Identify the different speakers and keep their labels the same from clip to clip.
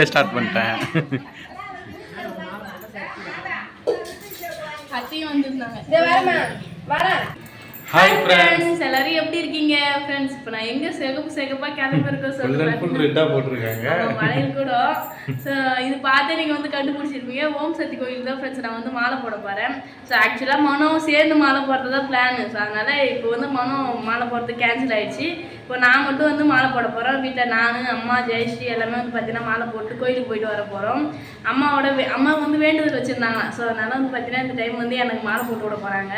Speaker 1: Start பண்ணிட்டேன். Hi friends,
Speaker 2: எல்லாரும் எப்படி இருக்கீங்க ஃப்ரெண்ட்ஸ்? இப்போ நான் எங்க சேகப்பா கிளம்பி இருக்க
Speaker 1: சொல்லுங்க. ரெட்டா போட்டுருக்காங்க
Speaker 2: மலையில் கூட. ஸோ இது பார்த்து நீங்கள் வந்து கண்டுபிடிச்சிருப்பீங்க. ஓம் சக்தி கோயில் தான் ஃப்ரெண்ட்ஸ் நான் வந்து மாலை போட போகிறேன். ஸோ ஆக்சுவலாக மனம் சேர்ந்து மாலை போடுறது தான் பிளான். ஸோ அதனால் இப்போ வந்து மனம் மாலை போடுறது கேன்சல் ஆகிடுச்சு. இப்போ நான் மட்டும் வந்து மாலை போட போகிறோம். வீட்டில் நான், அம்மா, ஜெயஸ்ரீ எல்லாமே வந்து பார்த்தீங்கன்னா மாலை போட்டு கோயிலுக்கு போயிட்டு வர போகிறோம். அம்மா வந்து வேண்டுதல் வச்சுருந்தாங்க. ஸோ அதனால் வந்து பார்த்தீங்கன்னா இந்த டைம் வந்து எனக்கு மாலை போட்டு விட போகிறாங்க.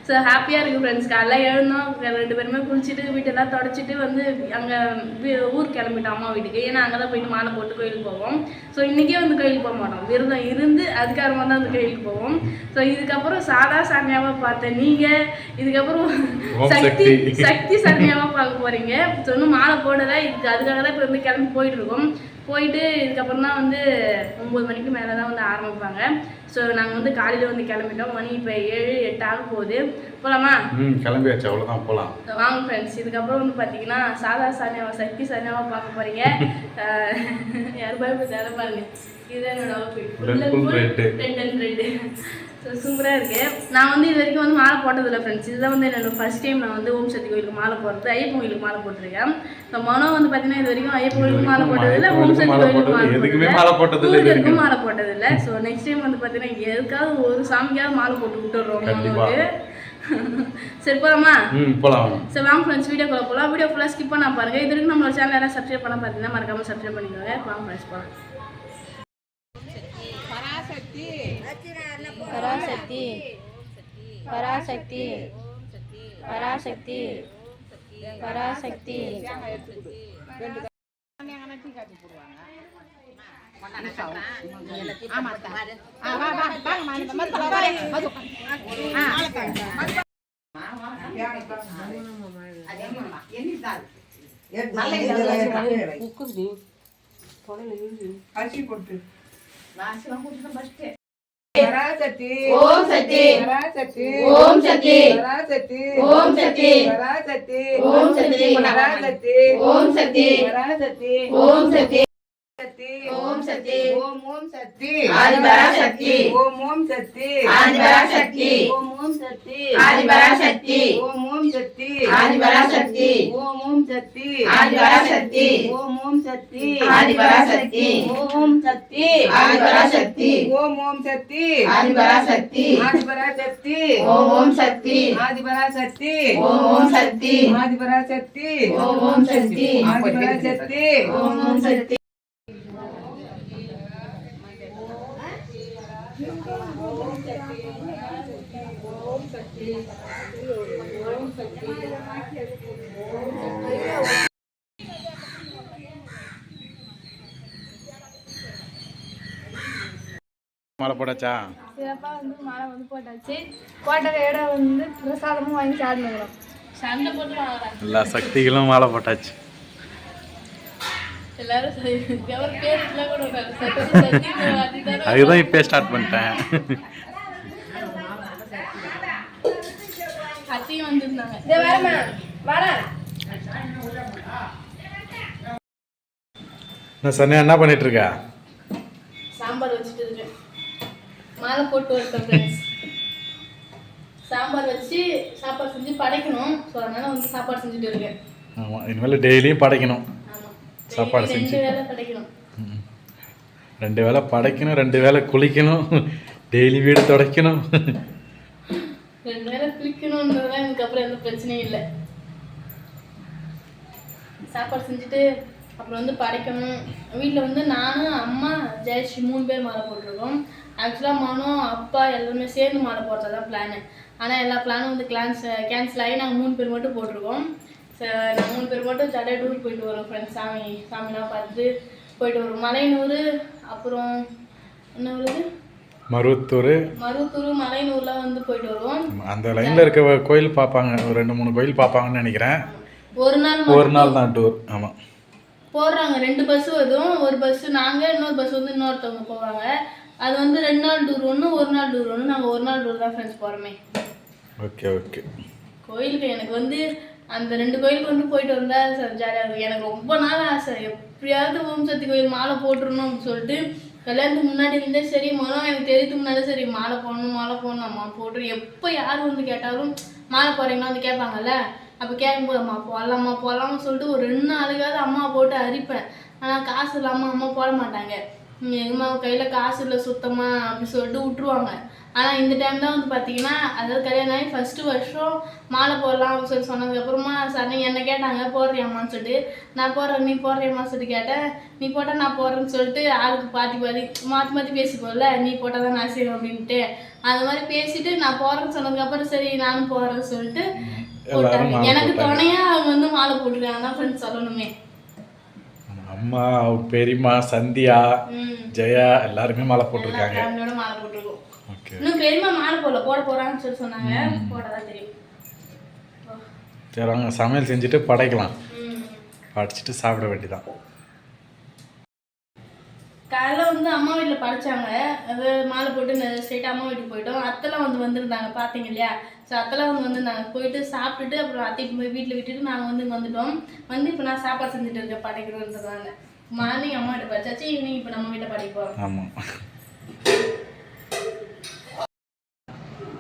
Speaker 2: ஸோ ஹாப்பியாக இருக்குது ஃப்ரெண்ட்ஸ். காலைல எழுந்தோம், 2 பேருமே குளிச்சுட்டு வீட்டெல்லாம் தொடச்சிட்டு வந்து அங்கே ஊருக்கு கிளம்பிட்டோம் அம்மா வீட்டுக்கு. ஏன்னா அங்கே தான் போயிட்டு மாலை போட்டு கோயிலுக்கு போவோம். ஸோ இன்றைக்கே வந்து கோயிலுக்கு போக மாட்டோம், விரதம் இருந்து அதுக்கப்புறமா தான் அந்த கோயிலுக்கு போவோம். ஸோ இதுக்கப்புறம் சாதா சாமியாவாக பார்த்தேன் நீங்கள், இதுக்கப்புறம் சக்தி சாமியாவாக பார்க்க போகிறீங்க. ஸோ இன்னும் மாலை போடலை, அதுக்காக தான் இப்போ வந்து கிளம்பி போயிட்டுருக்கோம். போயிட்டு இதுக்கப்புறம் தான் வந்து 9 மணிக்கு மேலே தான் வந்து ஆரம்பிப்பாங்க. ஸோ நாங்கள் வந்து காலையில் வந்து கிளம்பிட்டோம். மணி இப்போ 7-8 ஆக போகுது. போகலாமா?
Speaker 1: கிளம்பியாச்சு, அவ்வளோதான், போகலாம்
Speaker 2: வாங்க ஃப்ரெண்ட்ஸ். இதுக்கப்புறம் வந்து பார்த்தீங்கன்னா சாதா சாமியாவை சக்தி சாமியாவாக பார்க்க போகிறீங்க. யார் பயப்பட பாருங்க, இதுதான் என்னோட ரெண்டு ஸோ சூப்பராக இருக்குது. நான் வந்து இது வரைக்கும் வந்து மாலை போட்டதில்லை ஃப்ரெண்ட்ஸ். இதுதான் வந்து என்னோட ஃபர்ஸ்ட் டைம் நான் வந்து ஓம் சக்தி கோயிலுக்கு மாலை போடுறது. ஐயப்பன் கோயிலுக்கு மாலை போட்டிருக்கேன். ஸோ மனம் வந்து பார்த்தீங்கன்னா இது வரைக்கும் ஐயப்பன் கோயிலுக்கு மாலை போட்டதில்லை, ஓம் சக்தி கோயிலுக்கு மாலை போட்டதில்லை. ஸோ நெக்ஸ்ட் டைம் வந்து பார்த்தீங்கன்னா எதுக்காவது ஒரு சாமிக்காவது மாலை போட்டு விட்டுடுறோம் நமக்கு. சரி போகலாமா? சரி வாங்க ஃப்ரெண்ட்ஸ், வீடியோக்குள்ள போகலாம். வீடியோ ஃபுல்லாக ஸ்கிப் பண்ண பாருங்க. இது வரைக்கும் நம்மளோட சேனல் யாராவது சப்ஸ்கிரைப் பண்ண பார்த்தீங்கன்னா மறக்காமல் சப்ஸ்கிரைப் பண்ணிக்கோங்க. வாங்க ஃப்ரெண்ட்ஸ் போகலாம். பராசக்தி பராசக்தி பராசக்தி பராசக்தி
Speaker 3: பராசக்தி
Speaker 2: ஓம் சக்தி
Speaker 3: பராசக்தி
Speaker 2: ஓம் சக்தி
Speaker 3: பராசக்தி
Speaker 2: ஓம் சக்தி
Speaker 3: பராசக்தி
Speaker 2: ஓம் சக்தி
Speaker 3: பராசக்தி
Speaker 2: ஓம் சக்தி
Speaker 3: பராசக்தி
Speaker 2: ஓம் சக்தி
Speaker 3: ஓம் சக்தி
Speaker 2: ஓம்
Speaker 3: ஓம் சக்தி
Speaker 2: ஆதி பராசக்தி
Speaker 3: ஓம் ஓம் சக்தி
Speaker 2: ஆதி பராசக்தி
Speaker 3: ஓம் ஓம் சக்தி
Speaker 2: ஆதி பராசக்தி
Speaker 3: ஓம் ஓம் சக்தி
Speaker 2: ஆதி பராசக்தி
Speaker 3: ஓம் ஓம் சக்தி
Speaker 2: ஆதி பராசக்தி
Speaker 3: ஓம் ஓம் சக்தி
Speaker 2: ஆதி பராசக்தி
Speaker 3: ஓம் சக்தி
Speaker 2: ஆதி பராசக்தி
Speaker 3: ஓம் ஓம் சக்தி
Speaker 2: ஆதி பராசக்தி
Speaker 3: ஆதி பராசக்தி
Speaker 2: ஓம் ஓம் சக்தி
Speaker 3: ஆதி பராசக்தி
Speaker 2: ஓம் ஓம் சக்தி
Speaker 3: ஆதி பராசக்தி
Speaker 2: ஓம் ஓம் சக்தி
Speaker 3: ஆதி பராசக்தி
Speaker 2: ஓம் ஓம் சக்தி.
Speaker 1: மாலை போட்டாச்சா?
Speaker 4: சிறப்பாக வந்து மாலை வந்து போட்டாச்சு. போட்ட இடம் வந்து பிரசாதமும் வாங்கி சாப்பிடுறோம்.
Speaker 2: சண்டை போட்டு வாங்குறாங்க.
Speaker 1: எல்லா சக்திகளும் மாலை போட்டாச்சு.
Speaker 2: எல்லாரும்
Speaker 1: அதுதான் இப்போ ஸ்டார்ட் பண்ணிட்டேன்.
Speaker 2: கத்தியும் வந்துருந்தாங்க.
Speaker 1: நான் சொன்னேன், என்ன பண்ணிட்டு இருக்க?
Speaker 2: சாம்பார் வச்சுட்டு இருக்கேன். மாலை போட்டு வரேன் ஃப்ரெண்ட்ஸ். சாம்பார் வச்சு சாப்பாடு செஞ்சு படைக்கணும். ஸோ அதனால வந்து சாப்பாடு செஞ்சுட்டு இருக்கேன்.
Speaker 1: ஆமாம், இனிமேல் டெய்லியும் படைக்கணும். சாப்பாடு செஞ்சு
Speaker 2: 2 வேளை படைக்கணும்.
Speaker 1: 2 வேளை படைக்கணும், 2 வேளை குளிக்கணும், டெய்லி வீடு துடைக்கணும்.
Speaker 2: 2 வேளை குளிக்கணுன்றதுதான் எனக்கு அப்புறம் எந்த பிரச்சனையும் இல்லை. சாப்பாடு செஞ்சுட்டு அப்புறம் வந்து படைக்கணும். வீட்டில் வந்து நானும், அம்மா, ஜெயஸ்ரீ 3 பேர் மாலை போட்டிருக்கோம். ஆக்சுவலாக மனம், அப்பா எல்லாருமே சேர்ந்து மாலை போடுறது தான் பிளானு. ஆனால் எல்லா பிளானும் வந்து கேன்சல் ஆகி நாங்கள் 3 பேர் மட்டும் போட்டிருக்கோம். ஸோ நாங்கள் 3 பேர் மட்டும் ஜாலியாக டூர் போயிட்டு வரோம் ஃப்ரெண்ட்ஸ். சாமிலாம் பார்த்துட்டு போயிட்டு வரோம். மலையனூர், அப்புறம் என்ன வருது,
Speaker 1: மருவத்தூர்,
Speaker 2: மலையனூர்லாம் வந்து போயிட்டு வருவோம்.
Speaker 1: அந்த லைனில் இருக்க கோயில் பார்ப்பாங்க, ஒரு 2-3 கோயில் பார்ப்பாங்கன்னு நினைக்கிறேன். ஒரு நாள் தான் டூர். ஆமாம்,
Speaker 2: போடுறாங்க. 2 பஸ் வரும். ஒரு பஸ் நாங்கள், இன்னொரு பஸ் வந்து இன்னொருத்தவங்க போவாங்க. அது வந்து 2 நாள் டூர் ஒன்று, 1 நாள் டூர் ஒன்று. நாங்கள் 1 நாள் டூர் தான் ஃப்ரெண்ட்ஸ் போகிறோமே.
Speaker 1: Okay okay.
Speaker 2: கோயிலுக்கு எனக்கு வந்து அந்த 2 கோயிலுக்கு வந்து போயிட்டு வந்தா ஜாலியாக இருக்கும். எனக்கு ரொம்ப நாள் ஆசை எப்படியாவது ஓம் சக்தி கோயில் மாலை போட்டுருணும் அப்படின்னு சொல்லிட்டு கல்யாணத்துக்கு முன்னாடி இருந்தே சரி மனம் எனக்கு தெரியறதுக்கு முன்னாடி சரி மாலை போடணும் அம்மா போட்டு எப்போ யார் வந்து கேட்டாலும் மாலை போடுறீங்கன்னா வந்து கேட்பாங்கல்ல. அப்போ கேட்கும்போது அம்மா போடலாம்னு சொல்லிட்டு ஒரு 2 நாளுக்காவது அம்மா போட்டு அரிப்பேன். ஆனால் காசு இல்லாமல் அம்மா போட மாட்டாங்க. எங்கம்மா கையில் காசு இல்லை சுத்தமாக அப்படி சொல்லிட்டு விட்டுருவாங்க. ஆனால் இந்த டைம் தான் வந்து பார்த்தீங்கன்னா அதாவது கல்யாணம் ஆகி ஃபஸ்ட்டு வருஷம் மாலை போடலாம் அப்படின்னு சொல்லி சொன்னதுக்கப்புறமா சரி என்னை கேட்டாங்க போடுறியாம்மான்னு சொல்லிட்டு நான் போடுறேன் நீ போடுறியம்மான்னு சொல்லிட்டு கேட்டேன். நீ போட்டால் நான் போடுறேன்னு சொல்லிட்டு ஆளுக்கு பாதி மாற்றி பேசிப்போம்ல நீ போட்டால் தான் நான் செய்வேன் அப்படின்ட்டு அந்த மாதிரி பேசிட்டு நான் போடுறேன்னு சொன்னதுக்கப்புறம் சரி நானும் போடுறேன்னு சொல்லிட்டு போட்டாங்க. எனக்கு துணையாக அவங்க வந்து மாலை போட்டுருக்காங்க தான் ஃப்ரெண்ட்ஸ் சொல்லணுமே.
Speaker 1: அம்மா பெரியம்மா சந்தியா ஜெயா எல்லாருமே மாலை போட்டிருக்காங்க.
Speaker 2: மாலை போட்டிருக்கோம். இன்னும் பெரியம்மா மாலை போட போறாங்கன்னு சொல்லி சொன்னாங்க. போடதான் தெரியும்.
Speaker 1: சரி அவங்க சமையல் செஞ்சுட்டு படைக்கலாம். படிச்சுட்டு சாப்பிட வேண்டியதான்.
Speaker 2: காலைல வந்து அம்மா வீட்டில் படித்தாங்க. அது மாலை போட்டு ஸ்ட்ரெயிட்டாக அம்மா வீட்டுக்கு போயிட்டோம். அத்தைலாம் வந்து வந்திருந்தாங்க பார்த்தீங்க இல்லையா. ஸோ அத்தைலாம் வந்து நாங்கள் போயிட்டு சாப்பிட்டுட்டு அப்புறம் அத்தைக்கு போய் வீட்டில் விட்டுட்டு நாங்கள் வந்து வந்துட்டோம். வந்து இப்போ நான் சாப்பாடு செஞ்சுட்டு இருக்கேன் படைக்கிறோன்றதாங்க. மார்னிங் அம்மா வீட்டை படிச்சாச்சு, ஈவினிங் இப்போ நம்ம வீட்டை படைப்போம்.
Speaker 1: ஆமாம்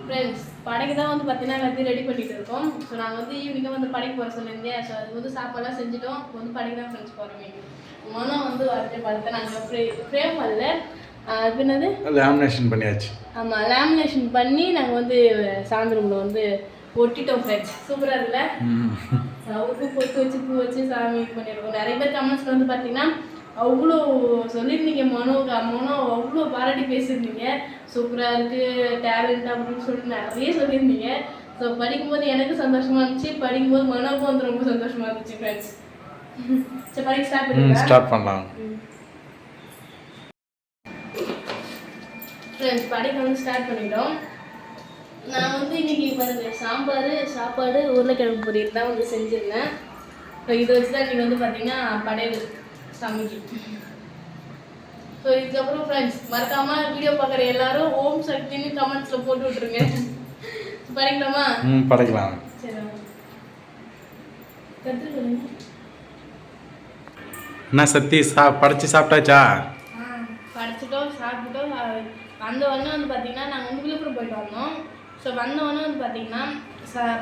Speaker 2: ஃப்ரெண்ட்ஸ் படைக்கு தான் வந்து பார்த்தீங்கன்னா எல்லாத்தையும் ரெடி பண்ணிட்டு இருக்கோம். ஸோ நாங்கள் வந்து ஈவினிங்காக வந்து படைக்கு போகிற சொல்லியிருந்தேன். ஸோ அது வந்து சாப்பாடுலாம் செஞ்சுட்டோம். இப்போ வந்து படைக்கு தான் ஃப்ரெண்ட்ஸ் போகிறோம். மனம் வந்து வரட்டு பார்த்து நாங்கள் ஃப்ரேம் பண்ணல அது என்னது
Speaker 1: லேமினேஷன் பண்ணியாச்சு.
Speaker 2: ஆமாம் லேமினேஷன் பண்ணி நாங்கள் வந்து சாயந்தரம்ல வந்து ஒட்டிட்டோம் ஃப்ரெண்ட்ஸ். சூப்பராக இருக்குல்ல. அவருக்கு பொட்டு வச்சு பூ வச்சு சாமி இது பண்ணியிருக்கோம். நிறைய பேர் கமெண்ட்ஸில் வந்து பார்த்தீங்கன்னா அவ்வளோ சொல்லியிருந்தீங்க. மனோ அவ்வளோ பாராட்டி பேசியிருந்தீங்க. சூப்பராக இருக்குது டேலண்ட் அப்படின்னு சொல்லிட்டு நிறைய சொல்லியிருந்தீங்க. ஸோ படிக்கும்போது எனக்கு சந்தோஷமாக இருந்துச்சு, படிக்கும்போது மனோவுக்கும் வந்து ரொம்ப சந்தோஷமாக இருந்துச்சு ஃப்ரெண்ட்ஸ். சரி படிக்க ஸ்டார்ட் பண்ணலாம் ஃப்ரெண்ட்ஸ். படிக்க வந்து ஸ்டார்ட் பண்ணிட்டோம். நான் வந்து இன்னைக்கு பாருங்க சாப்பாடு உருளைக்கிழங்கு பொரியல் தான் வந்து செஞ்சுருந்தேன். ஸோ இதை வச்சு தான் நீங்கள் வந்து பார்த்தீங்கன்னா படையல் சமைக்கு. ஸோ இதுக்கப்புறம் ஃப்ரெண்ட்ஸ் மறக்காமல் வீடியோ பார்க்குற எல்லாரும் ஓம் சக்தின்னு கமெண்ட்ஸில் போட்டு விட்ருங்க. படிக்கலாமா?
Speaker 1: படிக்கலாம்.
Speaker 2: சரி கற்றுக்கணும்.
Speaker 1: என்ன சக்தி படித்து சாப்பிட்டாச்சா?
Speaker 2: படிச்சுட்டோம் சாப்பிட்டுட்டோம். வந்த உடனே வந்து பார்த்தீங்கன்னா நாங்கள் வந்து விழுப்புரம் போயிட்டு வந்தோம். ஸோ வந்த உடனே வந்து பார்த்தீங்கன்னா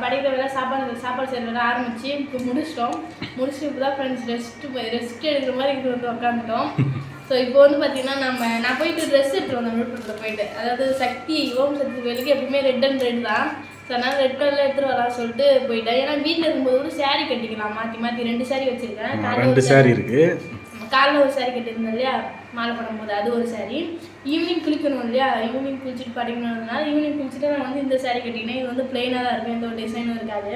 Speaker 2: படிக்கிற வேலை சாப்பாடு செய்கிற வேலை ஆரம்பித்து இப்போ முடிச்சுட்டு இப்போ தான் ஃப்ரெண்ட்ஸ் ரெஸ்ட் எடுக்கிற மாதிரி இது வந்து உட்காந்துட்டோம். ஸோ இப்போ வந்து பார்த்தீங்கன்னா நான் போயிட்டு ட்ரெஸ் எடுத்துகிட்டு வந்தேன் விழுப்புரத்தில் போயிட்டு. அதாவது சக்தி ஓம் சக்தி வேலைக்கு எப்பவுமே ரெட் அண்ட் ரெட் தான். ஸோ அதனால் ரெட் கலரில் எடுத்துகிட்டு வரலாம்னு சொல்லிட்டு போயிட்டேன். ஏன்னா வீட்டில் இருக்கும்போது ஒரு சாரீ கட்டிக்கலாம் மாற்றி 2 சாரீ வச்சுருக்கேன்.
Speaker 1: 2 சாரீ இருக்குது.
Speaker 2: காலைல ஒரு சாரீ கட்டியிருந்தேன் இல்லையா மாலை போடும்போது அது ஒரு சாரீ. ஈவினிங் குளிக்கணும் இல்லையா, ஈவினிங் குளிச்சுட்டு படிக்கணும்னால ஈவினிங் குளிச்சுட்டு நான் வந்து இந்த சாரீ கட்டிக்கினேன். இது வந்து பிளெயினாக தான் இருக்கும், எந்த ஒரு டிசைனும் இருக்காது.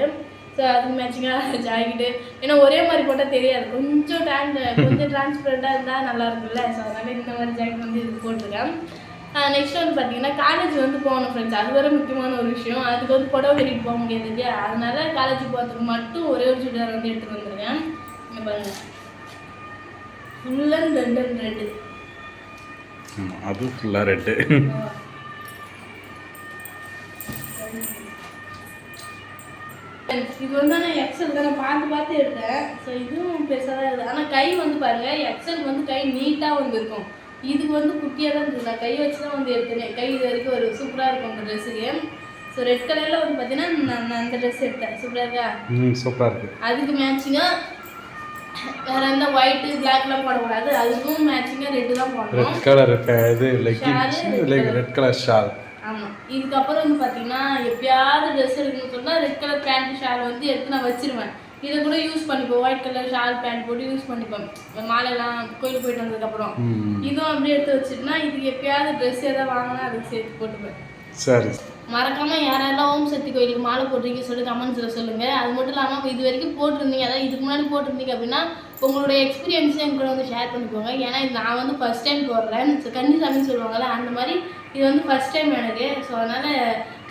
Speaker 2: ஸோ அதுக்கு மேட்சிங்காக ஜாக்கெட்டு ஏன்னா ஒரே மாதிரி போட்டால் தெரியாது, கொஞ்சம் டிரான்ஸ்பரண்ட்டாக இருந்தால் நல்லா இருக்குல்ல. ஸோ அதனால் இந்த மாதிரி ஜாக்கெட் வந்து இது போட்டிருக்கேன். நெக்ஸ்ட் வந்து பார்த்தீங்கன்னா காலேஜ் வந்து போகணும் ஃப்ரெண்ட்ஸ். அது வேறு முக்கியமான ஒரு விஷயம். அதுக்கு வந்து புடவை கட்டிட்டு போக முடியாது இல்லையா, அதனால காலேஜ் போகிறதுக்கு மட்டும் ஒரே ஒரு சுடிதார் வந்து எடுத்துகிட்டு வந்துருக்கேன். இங்கே பாருங்கள் ஃபுல்லாக ரெட்டு.
Speaker 1: அது ஃபுல்லாக ரெட்டு.
Speaker 2: இது வந்து நான் எக்ஸல் தான் பார்த்து எடுத்தேன். ஸோ இதுவும் பெருசாக தான் இருக்குது. ஆனால் கை வந்து பாருங்கள் எக்ஸல் வந்து கை நீட்டாக வந்து இருக்கும், இதுக்கு வந்து குட்டியாக தான் இருக்குது. நான் கை வச்சு தான் வந்து எடுத்தேன். கை இது வரைக்கும் ஒரு சூப்பராக இருக்கும் அந்த ட்ரெஸ்ஸுக்கு. ஸோ ரெட் கலரில் வந்து பார்த்தீங்கன்னா நான் அந்த ட்ரெஸ் எடுத்தேன். சூப்பராக இருக்கா?
Speaker 1: சூப்பராக இருக்குது.
Speaker 2: அதுக்கு மேட்சிங்காக வேற எந்த ஒயிட்டு பிளாக்லாம் போடக்கூடாது, அதுக்கும் மேட்சிங்காக ரெட்டு தான் போடணும்.
Speaker 1: ரெட் கலர் இது ரெட் கலர் ஷால்.
Speaker 2: ஆமாம். இதுக்கப்புறம் வந்து பார்த்தீங்கன்னா எப்பயாவது ட்ரெஸ் எடுக்கணும்னு சொன்னால் ரெட் கலர் பேண்ட் ஷால் வந்து எடுத்து நான் வச்சிருவேன். இதை கூட யூஸ் பண்ணிப்போம், ஒயிட் கலர் ஷால் பேண்ட் போட்டு யூஸ் பண்ணிப்போம் மாலையெல்லாம் கோயிலுக்கு போயிட்டு வந்ததுக்கப்புறம். இதுவும் அப்படியே எடுத்து வச்சுட்டுனா இதுக்கு எப்பயாவது ட்ரெஸ் எதாவது வாங்கினா அதுக்கு சேர்த்து போட்டுப்பேன்.
Speaker 1: சரி
Speaker 2: மறக்காமல் யாரெல்லாம் ஓம் சக்தி கோயிலுக்கு மாலை போட்டிருக்கீங்க சொல்லி கமெண்ட்ஸில் சொல்லுங்கள். அது மட்டும் இல்லாமல் இது வரைக்கும் போட்டிருந்தீங்க, அதாவது இதுக்கு முன்னாடி போட்டிருந்தீங்க அப்படின்னா உங்களுடைய எக்ஸ்பீரியன்ஸை என் கூட வந்து ஷேர் பண்ணிக்கோங்க. ஏன்னா இது நான் வந்து ஃபஸ்ட் டைம் போடுறேன். ஸோ கன்னிசாமின்னு சொல்லுவாங்கள்ல அந்த மாதிரி இது வந்து ஃபஸ்ட் டைம் எனக்கு. ஸோ அதனால்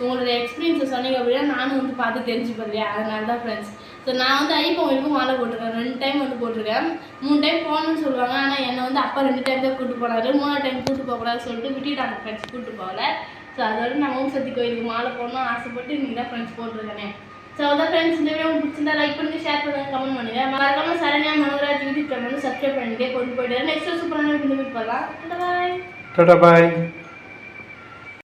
Speaker 2: உங்களுடைய எக்ஸ்பீரியன்ஸை சொன்னீங்க அப்படின்னா நானும் வந்து பார்த்து தெரிஞ்சுப்பேன் இல்லையா, அதனால தான் ஃப்ரெண்ட்ஸ். ஸோ நான் வந்து ஐப்பொங்கலுக்கும் மாலை போட்டிருக்கேன், 2 டைம் வந்து போட்டிருக்கேன். 3 டைம் போகணும்னு சொல்லுவாங்க. ஆனால் என்னை வந்து அப்பா 2 டைம் தான் கூப்பிட்டு போனார், 3ஆவது டைம் கூப்பிட்டு போகக்கூடாதுன்னு சொல்லிட்டு விட்டுட்டாங்க ஃப்ரெண்ட்ஸ், கூப்பிட்டு போகல. ஸோ அதோட நான் ஓம் சக்தி கோயிலுக்கு மாலை போடணும் ஆசைப்பட்டு இன்றைக்கி தான் ஃப்ரெண்ட்ஸ் போட்டிருக்கேனே. ஸோ அதான் ஃப்ரெண்ட்ஸ் இந்த வீடியோ பிடிச்சிருந்தா லைக் பண்ணுங்க, ஷேர் பண்ணுங்க, கமெண்ட் பண்ணுங்க. மறக்காம சரண்யா மனோராஜ் யூடியூப் சேனல் வந்து சப்ஸ்கிரைப் பண்ணிட்டு கொண்டு போயிட்டு நெக்ஸ்ட் சூப்பரான வீடியோ மீட் பண்ணலாம். பாய்.
Speaker 1: டாடா பாய்.